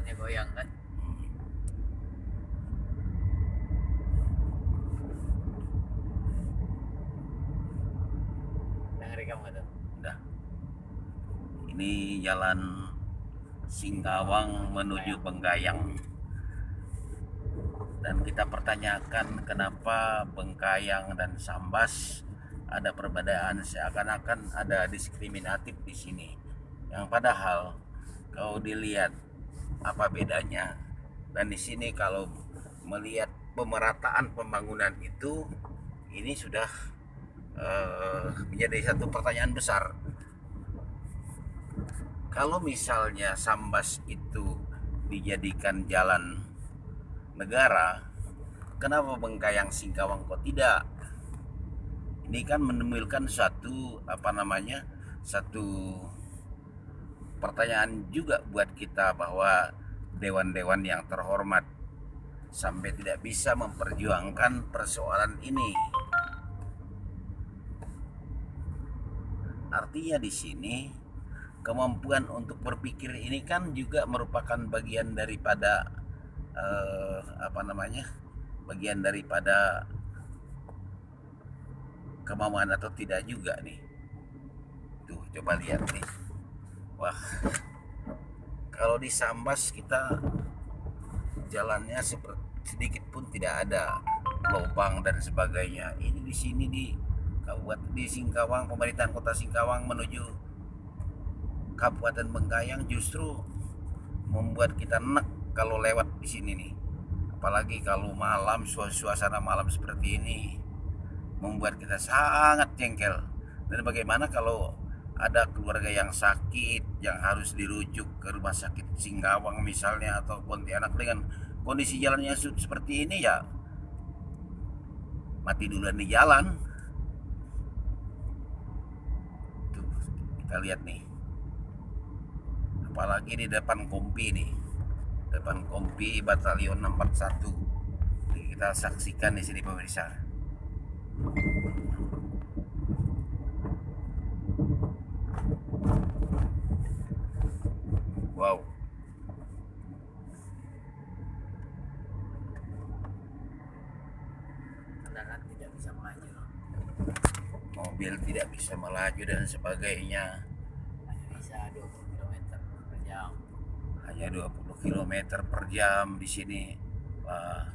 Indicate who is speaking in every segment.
Speaker 1: jalannya goyang kan. Dengar kamu nggak tuh?
Speaker 2: Udah. Ini jalan Singkawang menuju Bengkayang. Dan kita pertanyakan kenapa Bengkayang dan Sambas ada perbedaan, seakan-akan ada diskriminatif di sini. Yang padahal kalau dilihat apa bedanya, dan di sini kalau melihat pemerataan pembangunan itu, ini sudah menjadi satu pertanyaan besar. Kalau misalnya Sambas itu dijadikan jalan negara, kenapa Bengkayang Singkawang kok tidak? Ini kan menimbulkan satu pertanyaan juga buat kita, bahwa dewan-dewan yang terhormat sampai tidak bisa memperjuangkan persoalan ini. Artinya di sini kemampuan untuk berpikir ini kan juga merupakan bagian daripada bagian daripada kemauan atau tidak juga nih. Tuh, coba lihat nih. Wah, kalau di Sambas kita jalannya sedikit pun tidak ada lubang dan sebagainya. Ini di sini di Singkawang, pemerintahan kota Singkawang menuju Kabupaten Bengkayang justru membuat kita enak kalau lewat di sini nih. Apalagi kalau malam, suasana malam seperti ini membuat kita sangat jengkel. Dan bagaimana kalau ada keluarga yang sakit, yang harus dirujuk ke rumah sakit Singkawang misalnya, atau Pontianak, dengan kondisi jalannya seperti ini, ya mati duluan di jalan. Tuh, kita lihat nih. Apalagi di depan Kompi nih. Depan Kompi Batalion 641. Kita saksikan di sini pemirsa. Wow.
Speaker 1: Kendaraan tidak bisa melaju.
Speaker 2: Mobil tidak bisa melaju dan sebagainya.
Speaker 1: Hanya bisa 20 km per jam.
Speaker 2: Hanya 20 km per jam di sini. Wah.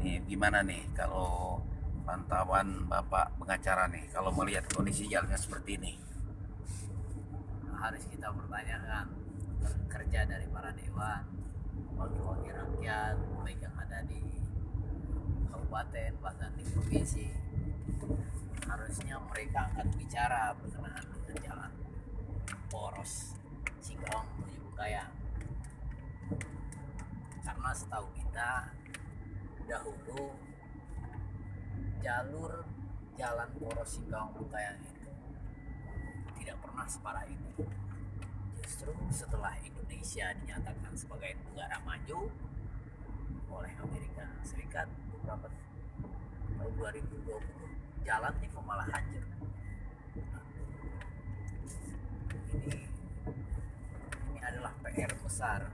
Speaker 2: Ini gimana nih kalau pantauan Bapak pengacara nih kalau melihat kondisi jalannya seperti ini?
Speaker 1: Harus kita pertanyakan kerja dari para dewan, wakil-wakil rakyat, baik yang ada di kabupaten bahkan di provinsi. Harusnya mereka angkat bicara berkenaan dengan jalan poros Singkawang menuju Bengkayang. Karena setahu kita dahulu jalur jalan poros Singkawang Bengkayang itu tidak pernah separah ini. Justru setelah Indonesia dinyatakan sebagai negara maju oleh Amerika Serikat beberapa tahun 2020, jalannya kok malah hancur. Ini adalah PR besar,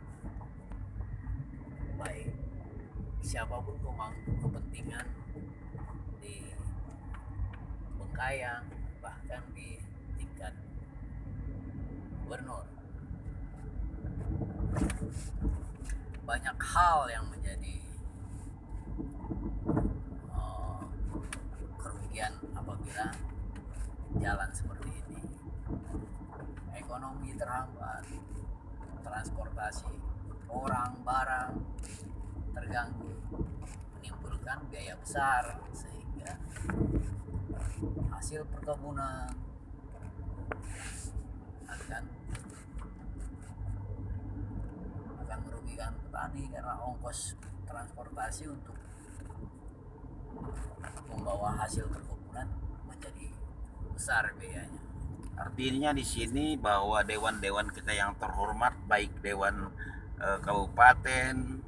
Speaker 1: baik siapapun pemangku kepentingan di Bengkayang, bahkan di tingkat gubernur. Banyak hal yang menjadi kerugian apabila jalan seperti ini. Ekonomi terhambat, transportasi orang barang terganggu, menimbulkan biaya besar, sehingga hasil perkebunan akan merugikan petani karena ongkos transportasi untuk membawa hasil perkebunan menjadi besar biayanya.
Speaker 2: Artinya di sini bahwa dewan-dewan kita yang terhormat, baik dewan kabupaten,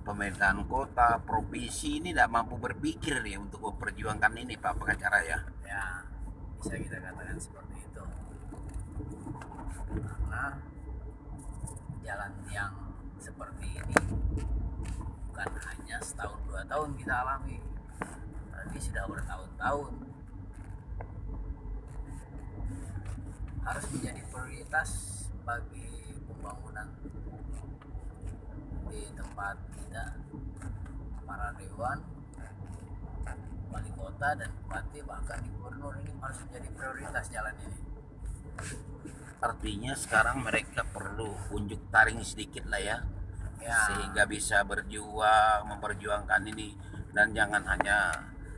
Speaker 2: pemerintahan kota, provinsi, ini tidak mampu berpikir nih untuk memperjuangkan ini, Pak pengacara ya.
Speaker 1: Ya, bisa kita katakan seperti itu. Karena jalan yang seperti ini bukan hanya setahun 2 tahun kita alami, tapi sudah bertahun-tahun. Harus menjadi prioritas bagi pembangunan di tempat kita. Para dewan, wali kota dan bupati bahkan di gubernur ini harus menjadi prioritas jalan ini.
Speaker 2: Artinya sekarang mereka perlu unjuk taring sedikit lah ya, sehingga bisa memperjuangkan ini, dan jangan hanya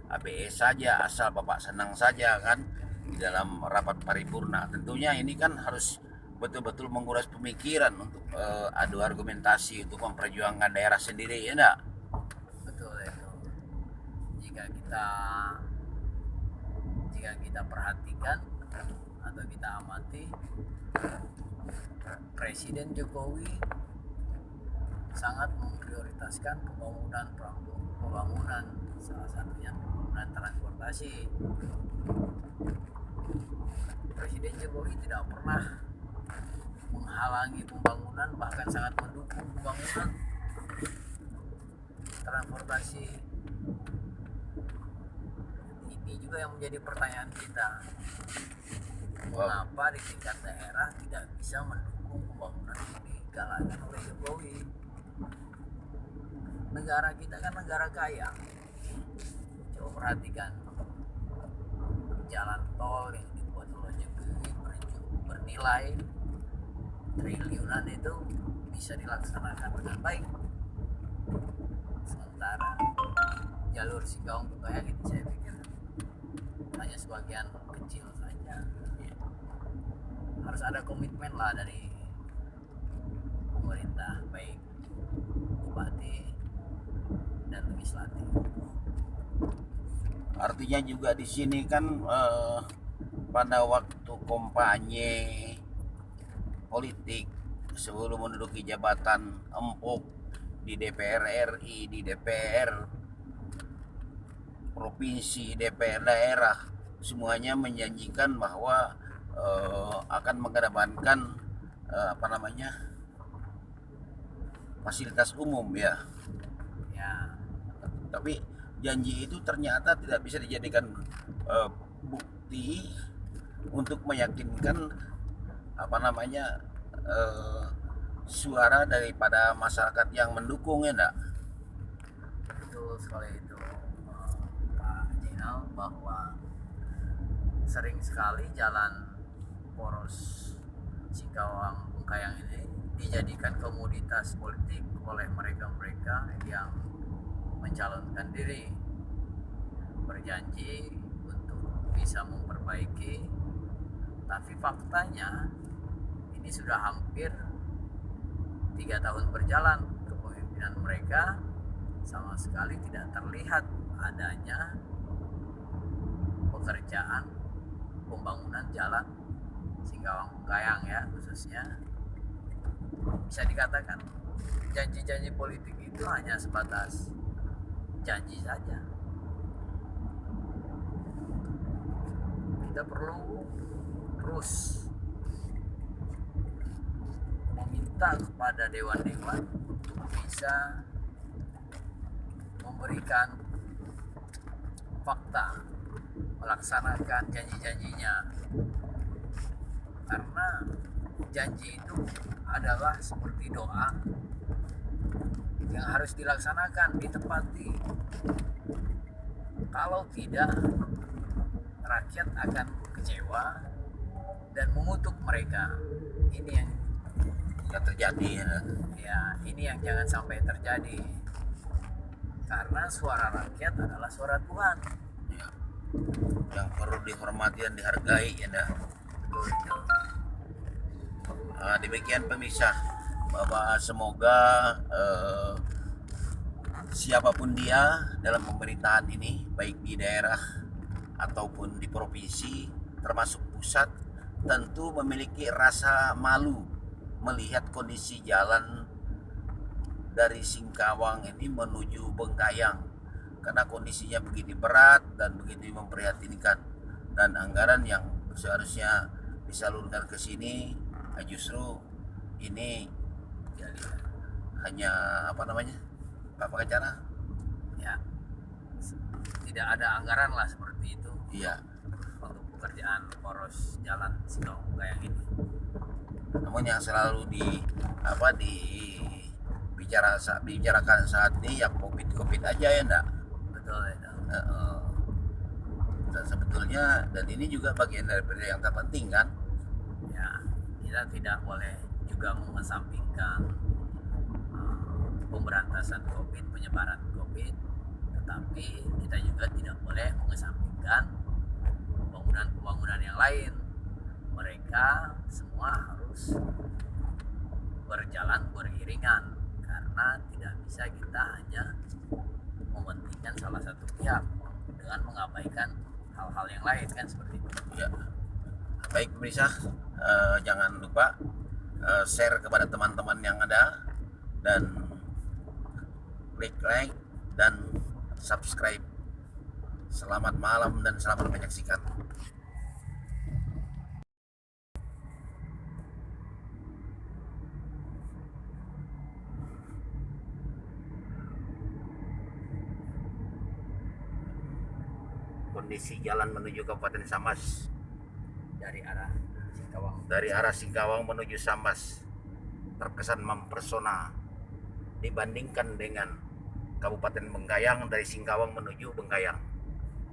Speaker 2: ABS saja asal Bapak senang saja kan di dalam rapat paripurna. Tentunya ini kan harus betul-betul menguras pemikiran untuk adu argumentasi untuk memperjuangkan daerah sendiri, ya enggak?
Speaker 1: Betul itu. Jika kita perhatikan atau kita amati, Presiden Jokowi sangat memprioritaskan pembangunan, salah satunya pembangunan transportasi. Presiden Jokowi tidak pernah menghalangi pembangunan, bahkan sangat mendukung pembangunan transportasi. Ini juga yang menjadi pertanyaan kita, mengapa di tingkat daerah tidak bisa mendukung pembangunan ini digalakkan oleh Jokowi? Negara kita kan negara kaya. Coba perhatikan jalan tol yang dibuat oleh Jokowi bernilai triliunan itu bisa dilaksanakan dengan baik. Sementara jalur Singkawang Bungkayang itu saya pikir hanya sebagian kecil saja. Harus ada komitmen lah dari pemerintah, baik bupati dan legislatif.
Speaker 2: Artinya juga di sini kan pada waktu kampanye politik sebelum menduduki jabatan empuk di DPR RI, di DPR provinsi, DPR daerah, semuanya menjanjikan bahwa akan mengedepankan fasilitas umum ya. Tapi janji itu ternyata tidak bisa dijadikan bukti untuk meyakinkan suara daripada masyarakat yang mendukung, ya enggak?
Speaker 1: Betul sekali itu, Pak Jenal, bahwa sering sekali jalan poros Singkawang Bungkayang ini dijadikan komoditas politik oleh mereka-mereka yang mencalonkan diri, berjanji untuk bisa memperbaiki, tapi faktanya ini sudah hampir 3 tahun berjalan kepemimpinan mereka, sama sekali tidak terlihat adanya pekerjaan pembangunan jalan Singkawang Bungkayang ya, khususnya. Bisa dikatakan janji-janji politik itu hanya sebatas janji saja. Kita perlu terus meminta kepada dewan-dewan untuk bisa memberikan fakta, melaksanakan janji-janjinya, karena janji itu adalah seperti doa yang harus dilaksanakan, ditepati. Kalau tidak, rakyat akan kecewa dan mengutuk mereka. Ini yang
Speaker 2: terjadi
Speaker 1: ya, ini yang jangan sampai terjadi, karena suara rakyat adalah suara Tuhan
Speaker 2: ya, yang perlu dihormati dan dihargai, ya dah. Demikian pemirsa, bahwa semoga siapapun dia dalam pemerintahan ini, baik di daerah ataupun di provinsi termasuk pusat, tentu memiliki rasa malu melihat kondisi jalan dari Singkawang ini menuju Bengkayang, karena kondisinya begitu berat dan begitu memprihatinkan, dan anggaran yang seharusnya disalurkan ke sini justru ini
Speaker 1: jadi
Speaker 2: hanya apa namanya, Pak Pengacara?
Speaker 1: ya tidak ada anggaran lah seperti itu
Speaker 2: Iya.
Speaker 1: untuk pekerjaan poros jalan Singkawang Bengkayang ini.
Speaker 2: Namun yang selalu dibicarakan saat ini ya COVID aja ya enggak?
Speaker 1: Betul ya.
Speaker 2: Dan sebetulnya dan ini juga bagian dari yang terpenting kan.
Speaker 1: Ya, kita tidak boleh juga mengesampingkan pemberantasan COVID, penyebaran COVID, tetapi kita juga tidak boleh mengesampingkan pembangunan-pembangunan yang lain. Mereka semua harus berjalan beriringan karena tidak bisa kita hanya mementingkan salah satu pihak dengan mengabaikan hal-hal yang lain kan seperti itu.
Speaker 2: Ya. Baik pemirsa, jangan lupa share kepada teman-teman yang ada dan klik like dan subscribe. Selamat malam dan selamat menyaksikan. Kondisi jalan menuju Kabupaten Sambas
Speaker 1: Dari arah Singkawang.
Speaker 2: dari arah Singkawang menuju Sambas terkesan mempesona dibandingkan dengan Kabupaten Bengkayang dari Singkawang menuju Bengkayang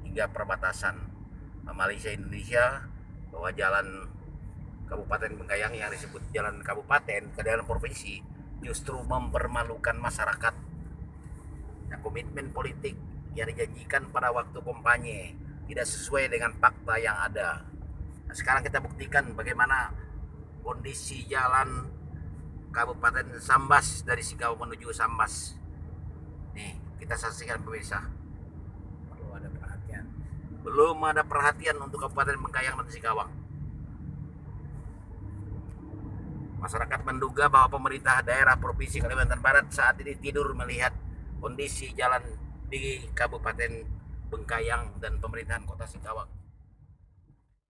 Speaker 2: hingga perbatasan Malaysia Indonesia, bahwa jalan Kabupaten Bengkayang yang disebut jalan kabupaten ke dalam provinsi justru mempermalukan masyarakat. Nah, komitmen politik yang dijanjikan pada waktu kampanye tidak sesuai dengan fakta yang ada. Nah, sekarang kita buktikan bagaimana kondisi jalan Kabupaten Sambas dari Singkawang menuju Sambas. Nih, kita saksikan pemirsa.
Speaker 1: Perlu ada perhatian.
Speaker 2: Belum ada perhatian untuk Kabupaten Bengkayang dan Singkawang. Masyarakat menduga bahwa pemerintah daerah Provinsi Kalimantan Barat saat ini tidur melihat kondisi jalan di Kabupaten Bengkayang dan pemerintahan Kota Singkawang.